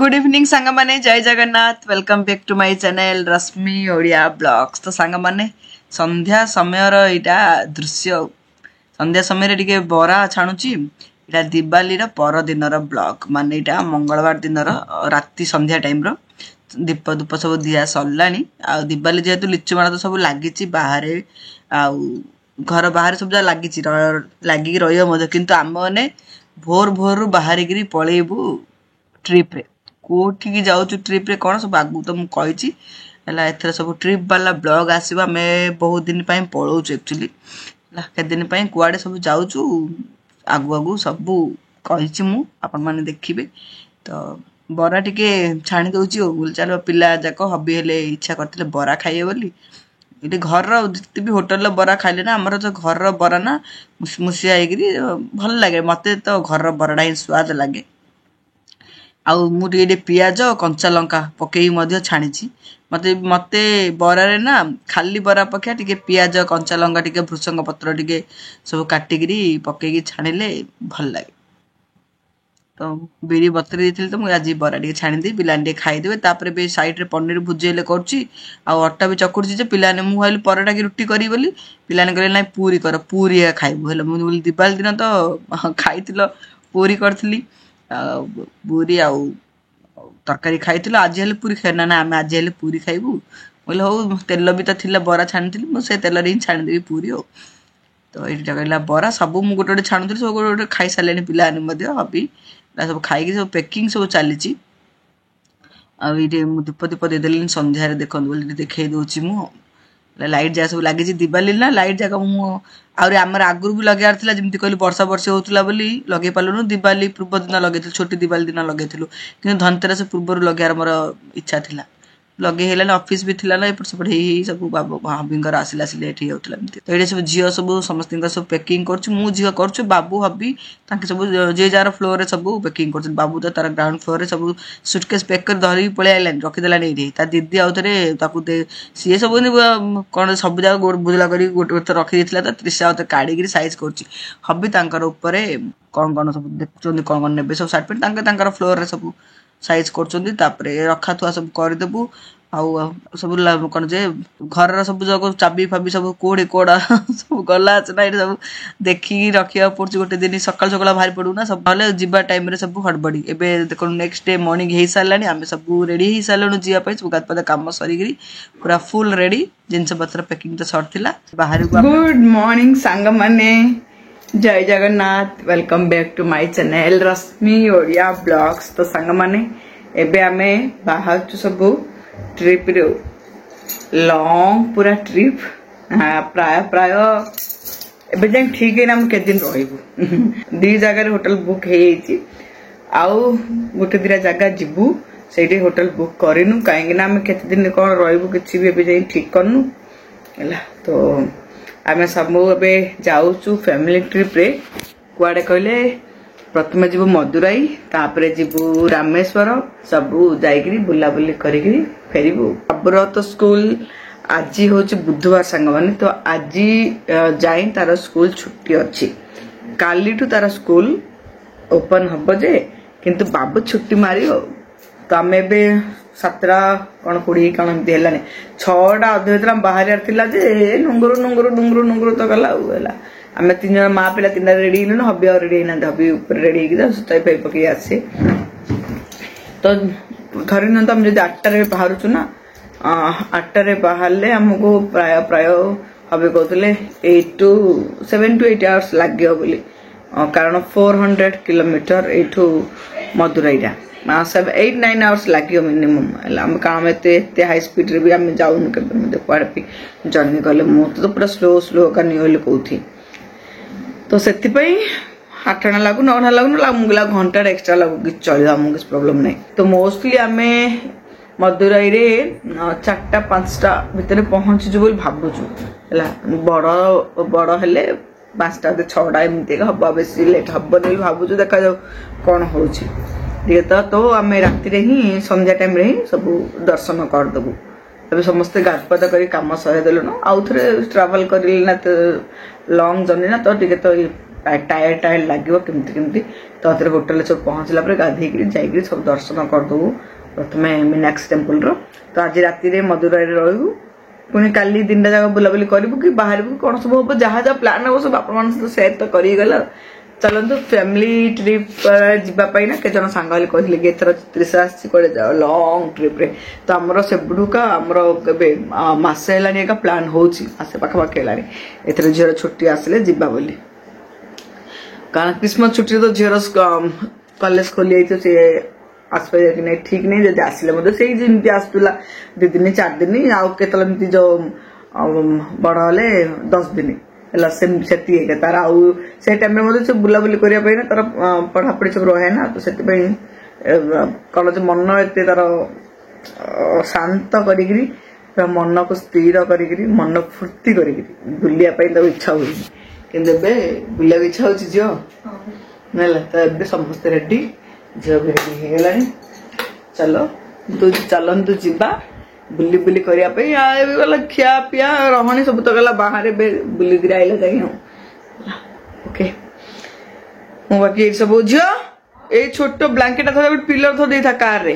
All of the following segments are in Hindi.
गुड इवनिंग सांग माने जय Jagannath welcome back to my channel Rashmi Odia blogs. तो सांग माने संध्या समय इटा दृश्य संध्या समय टिके बरा छाणुची इटा दिवाली पर दिन ब्लॉग माने इटा मंगलवार दिन राति संध्या टाइम रो दीप धूप सब दिया सरलानी आ दिवाली जेहेतु लिचु माड़ तो सब लगी बाहर आ घर बाहर सब लगी लगिक रही किंतु आम मैंने भोर भोर बाहर पलैबू ट्रिप रे कोठी जाऊँ ट्रिप रे कौन सब आगु तो मुझे एथर सब ट्रिप वाला ब्लॉग आसवा आम बहुत दिन पलाऊँ एक्चुअली के दिन कुआड़े सब जाऊँ आगु आगु सब कही आपण मैंने देखिए। तो बरा टिके छाणी दौर चलो पिला जाक हबी हेले इच्छा करते बरा खाइए बोली ये घर जिते भी होटल बरा खाइले ना आमर जो घर बरा ना मुसमुसिया भल लगे मत तो घर बराटा ही स्वाद लगे। आउ मुझे पियाज कंचा लंका पकई छाणी मते मते बरारे ना खाली बरा पक्षा टिके पियाज कंचा लंका टिके भृषंग पत्र टिके सब काटिकी पकईकी छाणिले भल लगे। तो बिरी बतरी देती तो मुझे आज बरा टे छाणी पिलाने खाईदेवे तापर भी साइड पनीर भुजेले करटा भी चकुड़ी पिलाने मुझे पराटा की रुटी करी बोली पिलाने कहले ना पूरी कर पूरी खाइबू हेल्ला मुझे दिवाली दिन तो खाई पूरी करी पूरी आउ तरकारी खाई आज हेल्ले पूरी खाना ना आम आज हेल्ले पूरी खाइबू बोले हौ तेल भी तो थिला बरा छाणी मुझे तेल ही छाणीदेवी पूरी हो। तो ये कहला बरा सब मुझे गोटे गोटे छाणुली सब गोटे गोटे खाई सारे पिलाने हबी सब खाई सब पैकिंग सब चली आईटे दीप दीप देदेली संध्यारे देखते बोली देखे दूसरी मुझे लाइट जगह सब लगी दिवाली ना लाइट जगह आमर आगुरी भी लगार जमी कहली वर्षा वर्षे होता बोली लगे पार्लुन दिवाली पूर्व दिन लगे छोटी दिवाली दिन लगे कि धनतेरस पूर्व लगार मोर इच्छा थी लगे है ऑफिस भी थिला ना एपट सेपट सब बाबू हबीर आसिला लेट होता तो ये सब झील सब समस्त सब पैकिंग कर कर बाबू हबी सब जे जार फ्लोर सब पैकिंग कर बाबू तो तार ग्राउंड फ्लोर सब सुटकेस पैक कर धरिकी पलि आइलानी रखीदेलानी ये दीदी आउ थे सी सब कौन सब जगह बुझला कर गोटे रखी तो त्रिशा आउ काढ़ी साइज कर हबी कौन कौन सब देखुं कौन कौन ने सब सार्ट पैंट फ्लोर सब साइज कर रखा थुआ सब करदेबू आउ सब कौन जे घर सब जगह चाबी फाबी सब कोड़े कोड़ा सब गला ना ये सब देखिकी रखा पड़े गोटे दिन सकाल सकाल बाहरी पड़ू ना सब ना जीवा टाइम सब हड़बड़ी एवं देख नेक्स्ट डे मॉर्निंग हो सारे आम सब रेडी हो सारूँ जावाई सब गाधपाद कम सरिकी पूरा फुल रेडी जिनस पत्र पैकिंग तो सरला बाहर। गुड मॉर्निंग सांग माने जय Jagannath welcome back to my channel Rashmi Odia blogs. तो सांग माने एबे आमे बाहर सब ट्रिप रे लॉन्ग पूरा ट्रिप प्राय प्राय एबे जाए ठीक है ना हम के दिन रहबू दी जगह होटल बुक आउ गोटे दिरा जगह जीवू से होटल बुक करूँ कहीं आम केते दिन कौन रहबू कि भी एबे जाए ठीक करनु है। तो आम सब ए जाऊँ फैमिली ट्रिप रे कुआड़े कहले प्रथम जीवु मदुराई तापर जीवु रामेश्वर सब जाइकरी बुलाबुली करिकरी फेरबू। बाबूर तो स्कूल आज हूँ बुधवार सांग माने तो आज जाए तार स्कूल छुट्टी अच्छी काली ठू तार स्कूल ओपन हम जे किंतु बाबू छुट्टी मार तो आम ए 7टा कौन 20 कौन एमती है 6टा अधे भर बाहर जे नुंगुरु नुंगुरु नुंगुरु नुंगुरु तो गला आम 3 जन माँ पिला 3टा रेडी हेलु हबी आ रेडी ना हबी ऊपर रेडी होगी पकई आसे तो धरी ना तो जब 8टारे बाहर ना 8टारे बाहर आमको प्राय प्राय हबी कहते 7 to 8 आवर्स लगे बोली कारण 400 किलोमीटर यू मदुराईटा 8-9 आवर्स लगे मिनिमम काम एत हाई स्पीड रे भी आम जाऊन कड़े भी जर्नी कले मुझे तो पूरा स्लो स्लो करनी कहती तो से 8 लगू 9 लगू घंटा एक्सट्रा लगू कि चलो आमको किसी प्रोब्लेम नहीं। तो मोस्टली आम मदुराई रे 4टा 5टा भितर पहुँचु बोली भावुचु है बड़ बड़ हेले 5टा 6टा एमती हम बेस लेट हम नहीं भावुचु देखा जाऊ कौन हो तो आम राति ही संध्या टाइम रे ही सब दर्शन करदेबू तब समस्ते गाधपाद कर कम सहे देलुन आउ थे ट्रावेल कर लंग जर्नी ना तो टे तो टायर्ड टायर्ड लगे केमती तो होटेल सब पहुँचला गाधे जाइए सब दर्शन करदेबू प्रथम मीनाक्षी टेम्पल तो आज राति मदुराई रहू पुणी काली दिन जाक बुलाबुली करूँ कि बाहर कौन सब हम जहाँ जहाँ प्लान हम सब आप सेयार तो करगला चलते फैमिली ट्रिप जावाई ना केजन सांग कहले कि एथर त्रिशा आड़े जाओ लंग ट्रिप रे तो आमर से बुढ़ूका आमर मसे है प्लान होसे पाखापाखि है एथर झीर छुट्टी आसिले जीवा बोली कारण क्रिसमस छुट्टी तो झीर कॉलेज खोली सी आसपाई कि नहीं ठीक नहीं जब आसिले मतलब से जमी आसूला 2 दिन 4 दिन आउ के जो बड़े 10 दिन है तार आउ से टाइम से बुलाबुली करने ना तार पढ़ापढ़ी सब रहे ना तो से कौन मन एत तार शांत कर मन को स्थिर कर मन फुर्ती कर बुलापाई तो इच्छा हुए कि बुला इच्छा हो झील तो समस्त रेडी झील भी रेडी होगा चलो चलतु जीवा बुली बुली करने गला खिया पिया रहनी सब तो गला बाहर बुलिक आइला जाए ओके मो बाकी ये सब झील ये छोट ब्लांकेट था पिलर थो दे था कार रे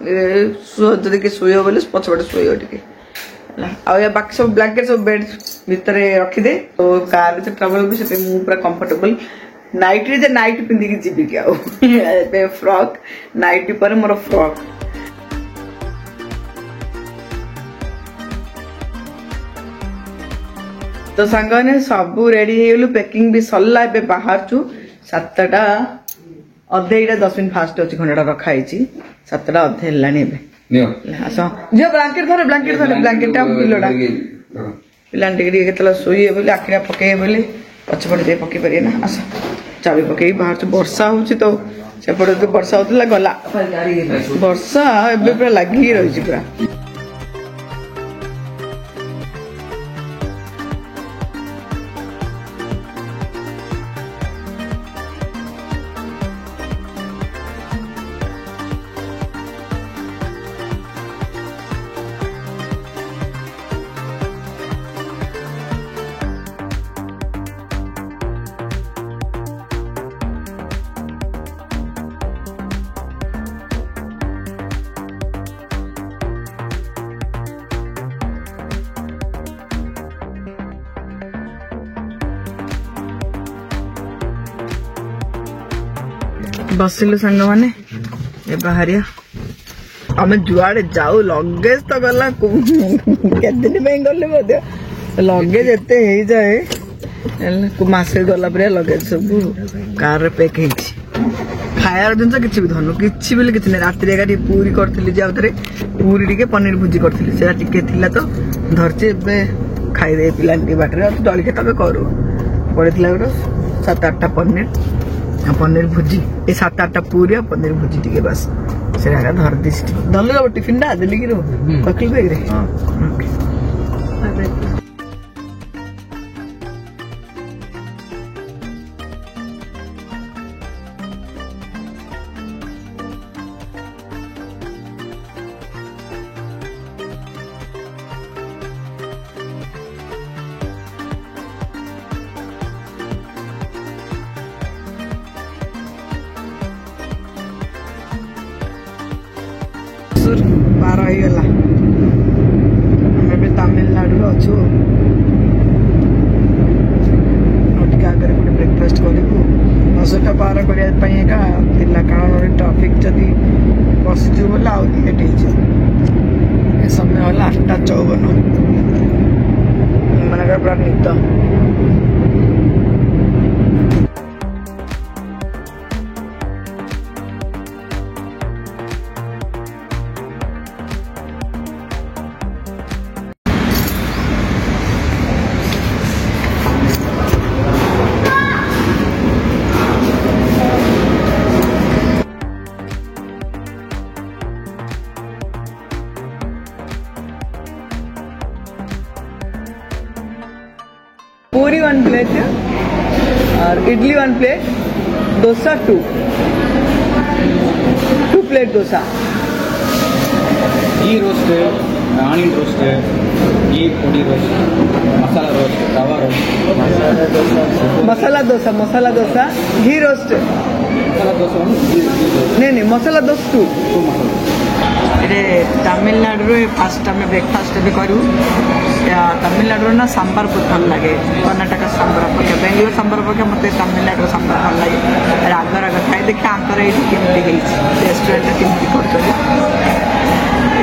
जदि कि शुभ बोले पछपटे शुभ टे आ बाकी सब ब्लांकेट सब बेड भितर रखीदे तो कार ट्रावेल भी से पूरा कंफर्टेबल नाइट रे नाइट पिंधिकी जीवी कि आ फ्रॉक नाइट पर मोर फ्रॉक तो सांगने सब रेडी हो पैकिंग भी सरला ए बाहर छु 7टा अधे 10 मिनट फास्ट अच्छी खंडा रखाई 7टा अधे है आस जो ब्लांकेट धरे ब्लांकेट पिलोटा पिला के शोए बोले आखिरा पकड़े बोले पछपटे पकई पारे ना आस चाबी पकई बाहर वर्षा हो तो सेपटे तो वर्षा होता गला वर्षा एबे पूरा लगी रही पूरा बसिलु सांग मैंने बाहरिया आम जुआड़े जाऊ लगेज तो गला दिन गले लगेज एत हो जाए मसे गला लगेज सब कार पैक खायार जिन कि भी धनु कि नहीं रात पूरी करी पूरी टे पनीर भुजी करी से तो धरचे खाईदे पिला बाटर जलिखा तब करू पड़े गोटे 7-8टा पनीर भुजी ये 7-8टा पूरी पनीर भुजी टे बस से धर दी धरल टिफिन टा दिल्ली कि ककिल बैग रे पार होगा आम तमिलनाडु अच्छु आगे गोटे ब्रेकफास्ट करूँ 10टा पार करने कारण ट्राफिक जदि बसचु बोले आउ लेट हो समय है 8:54 मन पूरा निद पूरी 1 प्लेट और इडली 1 प्लेट डोसा 2 प्लेट डोसा घी रोस्टेड आनियन रोस्ट है, घी पोड़ी रोस्ट, मसाला रोस्ट, तवा रोस्ट, मसाला डोसा घी रोस्ट नहीं मसाला डोसा टू ये तमिलनाडु फास्ट आम ब्रेकफास्ट भी करूँ तमिलनाडु ना सांबार बहुत भल लगे कर्नाटक सांबार अपेक्षा बेंगलोर सांबार अपेक्षा मत तमिलनाडु सांबार भल लगे राग राग खाए देखिए आंकर ये केमती रेस्टोरेंट केमती कर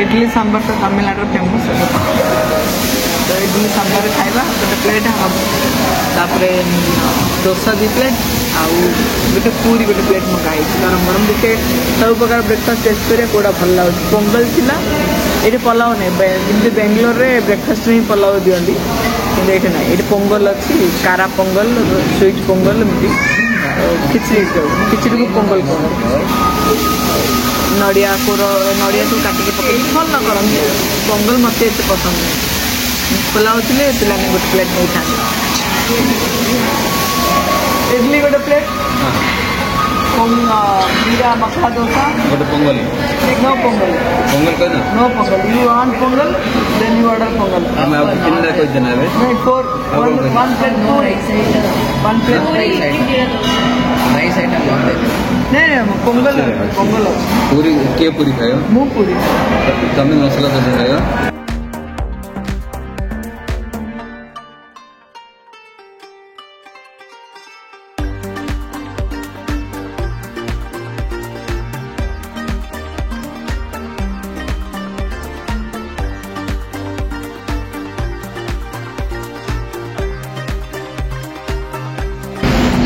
इडली सांबार तो तमिलनाडु फेमस तो इडली सांबार खाइबा गोटे प्लेट हम तापर डोसा 2 प्लेट आउ गोटे पूरी गोटे प्लेट मंगाई गरम गरम देखिए सब प्रकार ब्रेकफास्ट टेस्ट करिया कोड़ा भल लगे पोंगल थिला ये पलाव नहीं जमी बेंगलोर रे ब्रेकफास्ट में पलाव दिखती कि ये ना ये पोंगल अच्छी कारा पोंगल स्वीट पोंगल एमती खिचड़ी खिचड़ी को पोंगल कह नड़िया कोर नड़िया सब काटिक पकड़ भल करते पोंगल मत पसंद नहीं पलाव थे पिलाने गोटे प्लेट नहीं था इडली गोटे प्लेट जीरा मसाला डोसा गोटे पोंगल नो पोंगल पोंगल कहना no pongal you want pongal then you order pongal हम आप कितना कोई जनाबे नहीं 4 1 प्लेट 1 प्लेट नाइस आइटम नहीं पोंगल पोंगल पूरी के पूरी खायो मुंह पूरी तमिल मसाला डोसा खायो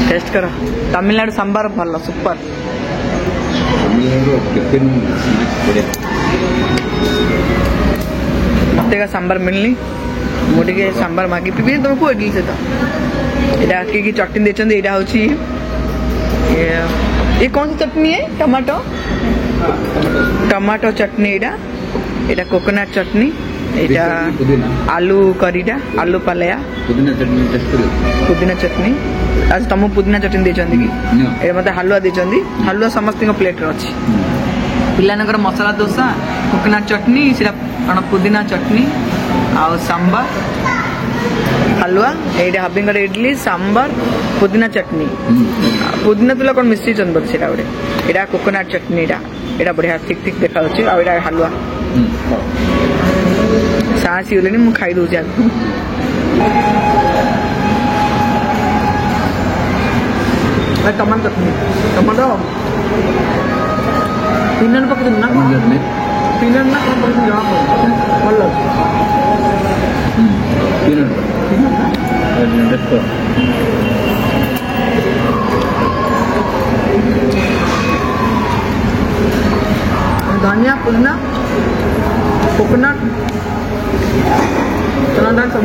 टेस्ट करो तमिलनाडु सांबार भल सुपर तमिलनाडु टिफिन स्नैक्स बढ़िया मत सांबार मिलनी मुझे सांबार मागी पी तुम को इडली सहित यहाँ कि चटनी देते यहाँ हूँ ये कौन सी चटनी है टमाटो टमाटो चटनी यहाँ कोकोनट चटनी यहाँ आलू करीटा आलू पालया पुदीना चटनी आज तुम पुदीना चटनी देती कि ये मत हालुआ देती हालुआ समस्त प्लेट अच्छी पिलानकर मसाला डोसा कोकोनट चटनी से पुदीना चटनी आउ सांबार हालुआ ये हबिंगर इडली सांबार पुदीना चटनी पुदीना तुला कौन मिश्री बोलते से गोटे यहाँ कोकोनट चटनी यहाँ बढ़िया ठीक ठीक देखा हालुआ साहसी गले मुझे खाई दूसरी आगे टमाटो चटनी टमाटो पीनट पकड़ ना पीनट ना कौन पकड़ जहाँ भल धनिया पुदीना कोकोनट टमाटर सब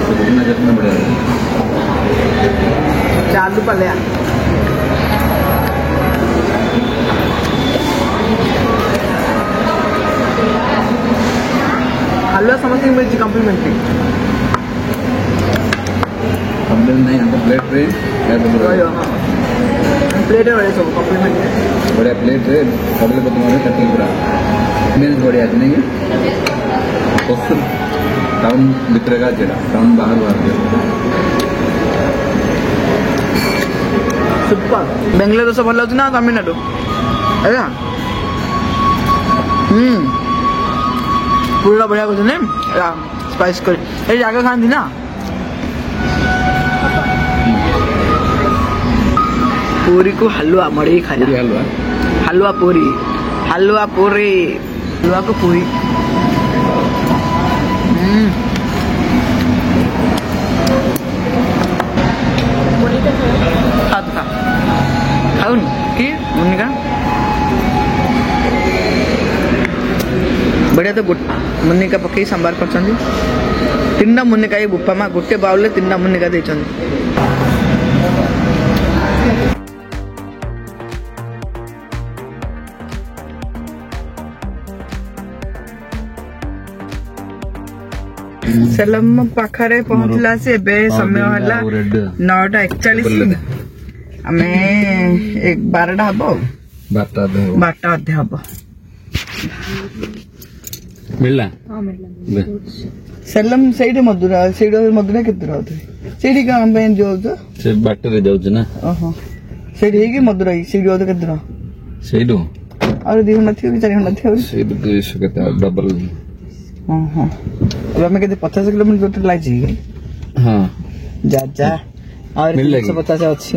पुदीना चटनी बढ़िया आलू पलया हलवा समझ मिली कम्प्लीमेंट्री नहीं प्लेट रे प्लेट है सब कम्प्लीमेंट्री बढ़िया प्लेट रे सबले तुम्हारे चटनी पूरा मीन्स बढ़िया है नहीं कस्तूर टाउन भीतर का जेड़ा टाउन बाहर सुपर बेंगलोर डोसा भल ना तमिलनाडु है पूरा बढ़िया कर स्पाइस कर जगह खाती ना पूरी को हलवा मड़ी खाया हलवा पूरी हलवा पूरी हलवा को पूरी खाऊन कि मुनिका बढ़िया तो मुनिका पकई सांबार कर 3टा मुनिका ये बुपा माँ गोटे बाउल 3टा मुनिका दे सेलम पाखरे पहुंचला से बे समय हला 9:41 आमे एक 12टा हबो 12टा अधे हबो मिलला सेलम ସେଇଠି ମଧୁରା କେତେ ରହୁଥିବେ ସେଇଠି କଣ ପାଇଁ ଯାଉଛ ସେ ବାଟରେ ଯାଉଛି ନା ଓହୋ ସେଇଠି ହେଇକି ମଧୁରା ସେଇଠି ରହୁଥିବ କେତେ ଟଙ୍କା ସେଇଠୁ ଆଉ 2 ଘଣ୍ଟା ଥିବ କି 4 ଘଣ୍ଟା ଥିବ ସେଇଠୁ 200 କେତେ ଡବଲ ଓହୋ ଆମେ କେତେ 50 କିଲୋମିଟର ଟୋଟାଲ ଲାଗିଛି କି ହଁ ଯା ଆଉ 150 ଅଛି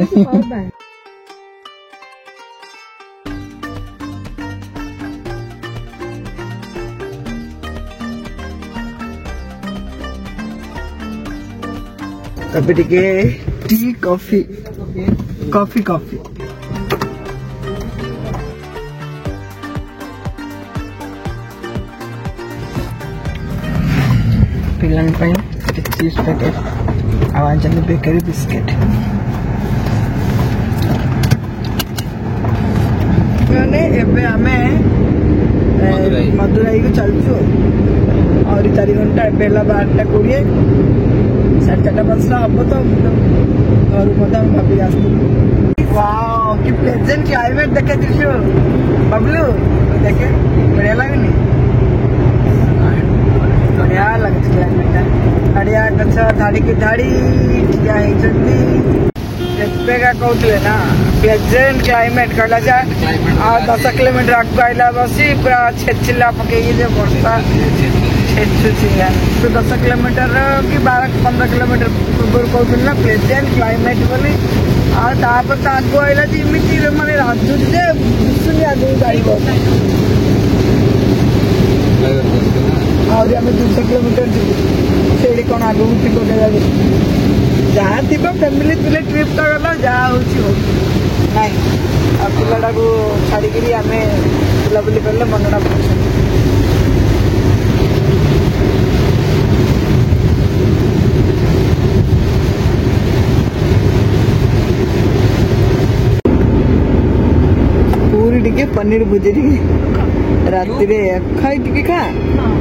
तब टे टी कॉफी कॉफी कॉफी पिलान चीज पैकेट आवाज बेकरी बिस्किट मदुराई को चलचु और 4 घंटा 12:20 4:30 बजला हम तो घर भाभी वाओ कि प्लेजेंट क्लाइमेट देखे दृश्य बबलू देखे बढ़िया लगनी बढ़िया लगती क्लाइमेट बढ़िया गछ धाड़ी की धाड़ी ठिया कहते ना प्लेजेंट क्लाइमेट कहला जा 10 किलोमीटर आगे आइला बसी पूरा छेचिला पकई वर्षा तो 10 किलोमीटर कि 12-15 किलोमीटर पूर्व कहते ना प्लेजेंट क्लाइमेट बोली आगे आइला इमिटी मैंने राजुच दिशुनि आगे गाड़ी आम 200 किलोमीटर से कौन आगे थी जहाँ थी फैमिली पिले ट्रिप तो गला जहाँ हो पिलाटा को छाड़ी आम बुलाबुली कले मनटा पूरी टिके पनीर भुजी राति खाई टिके खा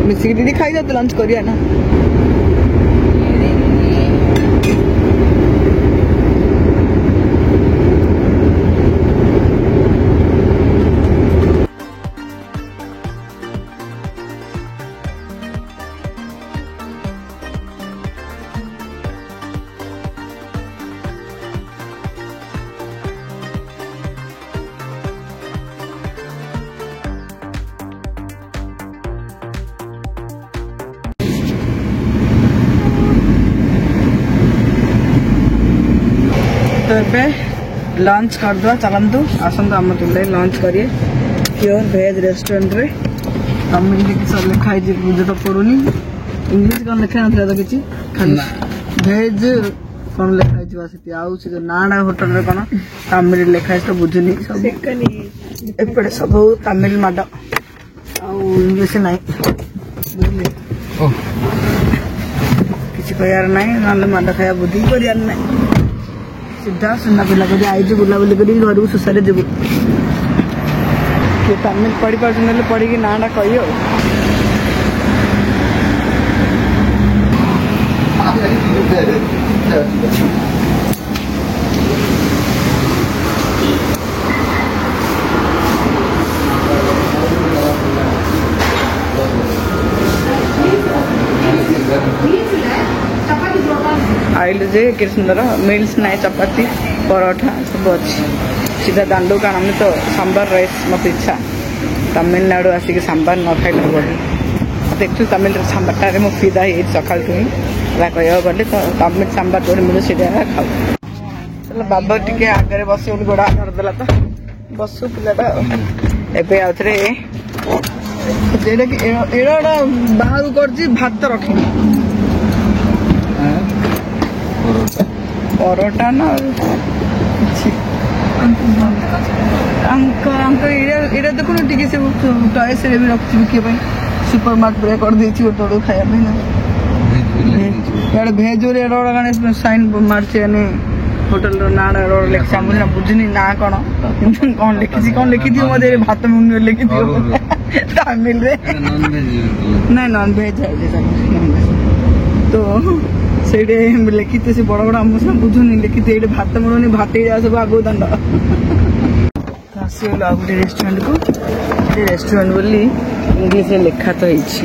मिसिकी खाई जा लंच करिया ना तो ये लंच करदे चलतु आसतु आम तुले लंच करिए प्योर भेज रेस्टोरेंट रे तमिल सब लिखाई बुझे तो पड़ूनी इंग्लीश कौन लिखा ना तो किसी खाली भेज कौन लिखाई से नाड़ा होटल रे कौन तमिल लिखाई तो बुझुनी सब एपटे सब तमिल माड इंग्लीश ना किसी कहार ना ना माड खाया बुद्धि कर सीधा सुना पिला को आईज बुलाबुली कर घर को सुसारे जीव तमिल पढ़ी पार्टी पढ़ी नाटा कही आइल जे के सुंदर मिल्स ना चपाती परोठा सब अच्छी सीधा दांडू कारण आम तो सांबार राइस मत इच्छा तमिलनाडु आसिक सांबार न खाई बढ़ी देखु तमिल सांबार मो फिदा है सका कह गले तो तमिल सांबार जो मिले सीधा खाऊ चलो बाबा टे आगे बस गोड़ा धरदेला तो बसु पिलाटा एवं आउ थे एड़ा बाहर कर भात रखी परोटा ना देखो टे से टॉयस भी रखी किए सुपर मार्केट पूरा कर दे गोटे खाया भेज साइन मार्चे होटल ना लिखा मुझे बुझुनी ना कौन कौन लिखी कौन लिखी थी मत भात मुंडी लिखी थी तमिल ना नॉन भेज तो से लिखी से बड़ बड़ आम सीना बुझुनी लिखी ये भात मिलूनी भात सब आगो दंड आसगल आ गए रेस्टोरेंट को रेस्टोरेंट बोली इंग्लिश रे लिखा तो ହେଇଛି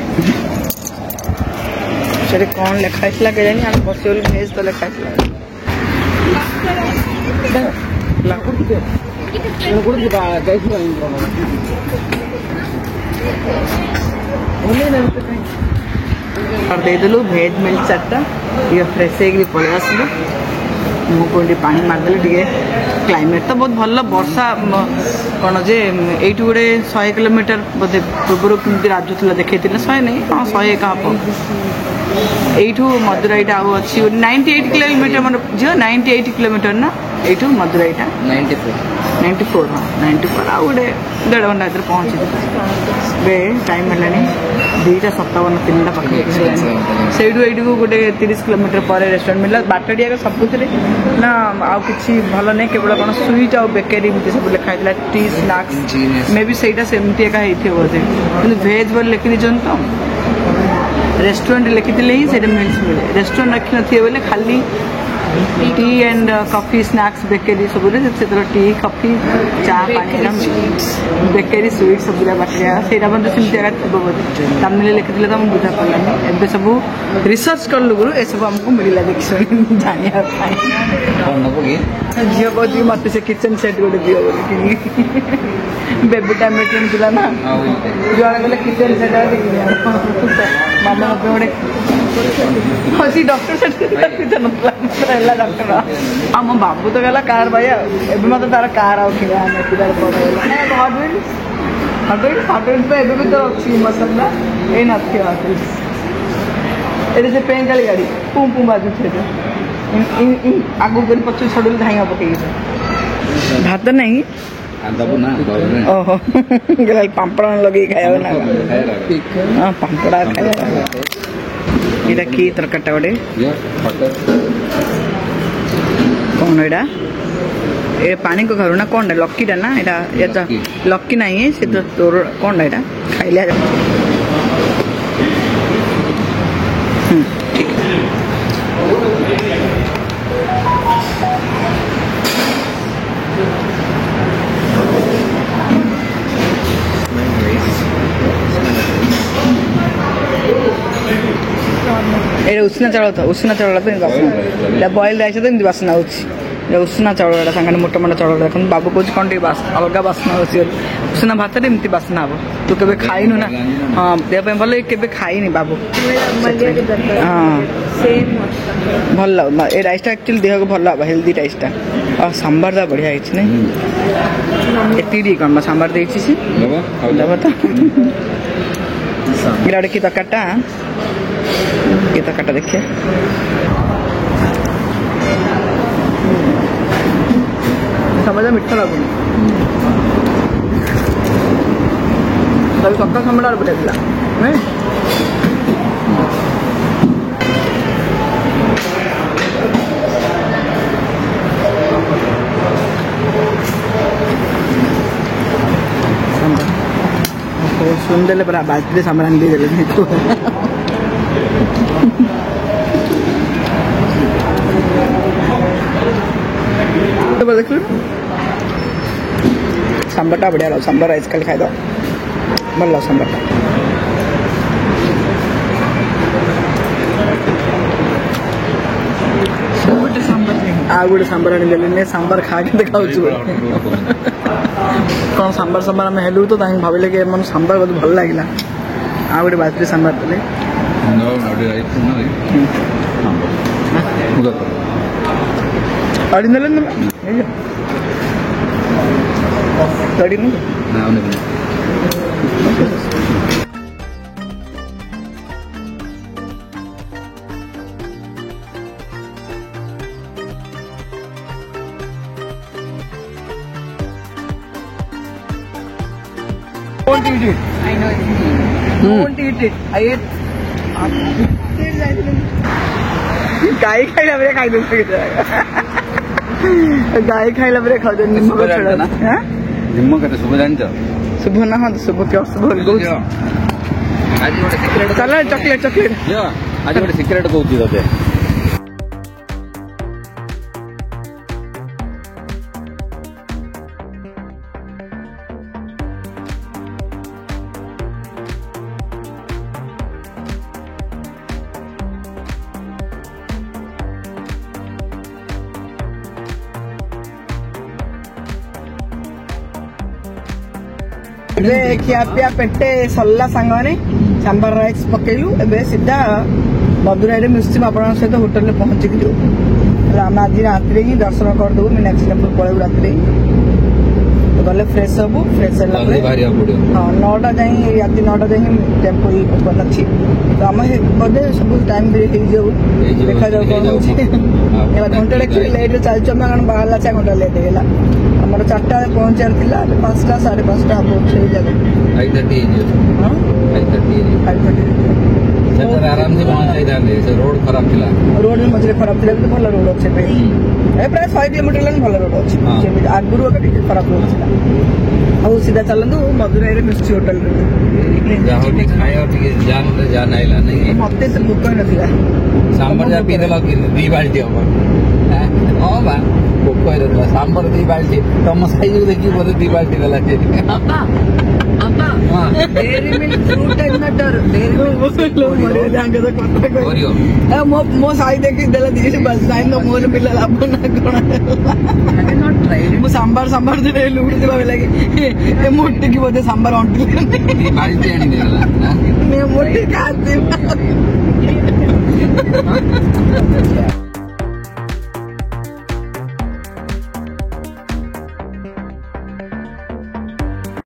ସେଠି କ'ଣ ଲେଖା ହେଇଥିଲା କେଜାଣି ଆମେ ବସି ବୋଲି ଭେଜ୍ ତ ଲେଖା ହେଇଥିଲା ଦେଇଦେଲୁ ଭେଜ୍ ମିଲ୍ ଚାରିଟା ଟିକେ ଫ୍ରେଶ୍ ହେଇକି ପଳେଇ ଆସିଲୁ ମୁଁ କୋଉଠି ପାଣି ମାରିଦେଲି ଟିକେ କ୍ଲାଇମେଟ୍ ତ ବହୁତ ଭଲ ବର୍ଷା କ'ଣ ଯେ ଏଇଠୁ ଗୋଟେ 100 କିଲୋମିଟର ବୋଧେ ପୂର୍ବରୁ କେମିତି ରାଜୁଥିଲା ଦେଖେଇଥିଲା 100 ନାହିଁ ହଁ 100 ଏକା ହବ এইঠু মদুরাইটা আউ অছি 98 কিলোমিটার মানে ঝিও 98 কিলোমিটার না এইঠু মদুরাইটা 94 हाँ 94 आउ गोटे 1.5 घंटा भर पहुँची बे टाइम है 2:57 3टा पाखे से गोटे 30 किलोमीटर पर रेस्टोरेंट मिलला बाटडिया सबुथ ना आउ कि भल नहीं केवल कौन स्वीट आउ बेकरी सब लिखाई टी स्नाक्स मे भी सहीटा सेमती एका बोधे कि भेज बोली लिखि दीचन तो रेस्टोरेंट लिखी ही से मिल्स मिले रेस्टोरेंट रखी नथिए बोले खाली T and coffee snacks bakery सब टी कॉफी चा पानी बेकरी स्वीट सब बाटरिया से सेमती थी बोधे तमिल लिखी तो मुझे बुझा पड़ानी एवं सब रिसर्च कलु गुरु ये सब आमको मिलला देख जाना झील कह मत से किचन सेट गोटे दियो बोली बेबी टाइम थी ना जो गले किचन सेट मामा गोटे हाँ सी डॉक्टर सेट ना डॉक्टर आम बाबू तो गला कार भाई एवं मत तार कार आउ कि हटविल तो एवं भी तो अच्छी मसला ये नथिल ये से पें काली गाड़ी पुम पुम बाजू आगू कर पच छड़ू धाई पकई भात नहीं ओहो पापड़ लगे खाया ना हाँ पापड़ा खाया ये कि तरकाटा गोटे कौन एटा ये पानी को घर ना कौन लक्कीटा ना यहाँ लक्की ना ये से तो तोर कौन एटा खाइलिया ठीक उष्णा चाउल तो उष्णा चाउल तो बासना बॉइल राइस तो एमती बासना उष्णा चाउल सागर मोटा मोटा चाउल देख बाबू कौन कौन अलग बासना उष्णा भात एमती बासना हम तू के खाइनु ना हाँ देह भल के खाइनि बाबू हाँ भल ये राइसटा एक्चुअली देह को भल हम हेल्दी राइसटा और सांबार टा बढ़िया नहीं ये कौन सांबार देती से दबा तो इटा कि तरकाटा ये तरकाटा देखिए समझ मिठा लगुन तभी सका समझ बढ़िया था नहीं सुन देले पर बाल्टी सामान दे देले देख सांबारटा बढ़िया लो सांबार राइस खाली खाई दो भल सांबारटा आ गोटे सांबार आनी सांबार खा के देखा कौन सांबार सांबार आम हेलु तो भाविले कि मन सांबार बहुत भल लगे आ गोटे बाल्टी सांबार देले अड़ी नेले तड़ी नहीं Won't eat it. I know it. Won't eat it. I ate. गाय खाइला बरे खाइ दे गाय खाइला बरे खा दे निम्म को छड़ा ना हां निम्म कते शुभ जान छ शुभ ना हो शुभ के अशुभ गो आज गोटे सिक्रेट चला चॉकलेट चॉकलेट यो आज गोटे सिक्रेट कहूची तते ଏବେ ଖିଆପିଆ ପେଟେ ସରିଲା ସାଙ୍ଗମାନେ ସାମ୍ବାର ରାଇସ୍ ପକେଇଲୁ ଏବେ ସିଧା ମଦୁରାଇରେ ମିଶିଛୁ ଆପଣଙ୍କ ସହିତ ହୋଟେଲରେ ପହଞ୍ଚିକି ଯିବୁ ହେଲେ ଆମେ ଆଜି ରାତିରେ ହିଁ ଦର୍ଶନ କରିଦେବୁ ମୀନାକ୍ଷୀ ଟେମ୍ପଲ ପଳେଇବୁ ରାତିରେ ଗଲେ ଫ୍ରେଶ୍ ହବୁ ଫ୍ରେଶ୍ ହେଲା ପରେ ହଁ 9ଟା ଯାଇ ରାତି 9ଟା ଯାଇ ଟେମ୍ପଲ ଓପନ୍ ଅଛି ତ ଆମେ ବୋଧେ ସବୁ ଟାଇମ୍ ହେଇଯାଉ ଦେଖାଯାଉ କ'ଣ ହେଉଛି ଘଣ୍ଟାଟେ ଆକ୍ଚୁଆଲି ଲେଟ୍ରେ ଚାଲିଛୁ ଆମେ କାରଣ ବାହାରିଲା ସେ ଘଣ୍ଟା ଲେଟ୍ ହେଇଗଲା ଆମର 4ଟା ବେଳେ ପହଞ୍ଚିବାର ଥିଲା 5ଟା 5:30 ହବ ସେଇ ଜାଗା 5:30 आराम से पहुंच जाते रोड खराब थिला रोड मझे खराब थिला भी भल रोड अच्छे पे प्राय 100 किलोमीटर लाइन भल रोड अच्छे आगुरी खराब रोड था ଆଉ ସିଧା ଚାଲନ୍ତୁ ମଦୁରାଇରେ ମିଶିଛି ହୋଟେଲ ମତେ ତ ଭୋକ ନଥିଲା ସାମ୍ବର ଯା ପିଇଦେଲ ଦି ବାଲ୍ଟି ହବ ହଁ ବା ଭୋକ ହେଇଥିଲା ସାମ୍ବର ଦି ବାଲ୍ଟି ତମ ସାଇଜକୁ ଦେଖିକି ବୋଧେ ଦି ବାଲ୍ଟି ଦେଲା ମୋ ସାଇ ଦେଖି ଦେଲା ଦିଶ ସାଇ ମୋର ପିଲା ଲାଭ ନା କଣ ମୁଁ ସାମ୍ବାର ଦେଲେ ଲୁଡୁଥିବା ଲାଗି ମୋଟିକି ବୋଧେ ସାମ୍ବାର ଅଣ୍ଟିଲେ ବାଲ୍ଟି ଆଣିଦେଲା ମୋଟି ଖାଆନ୍ତି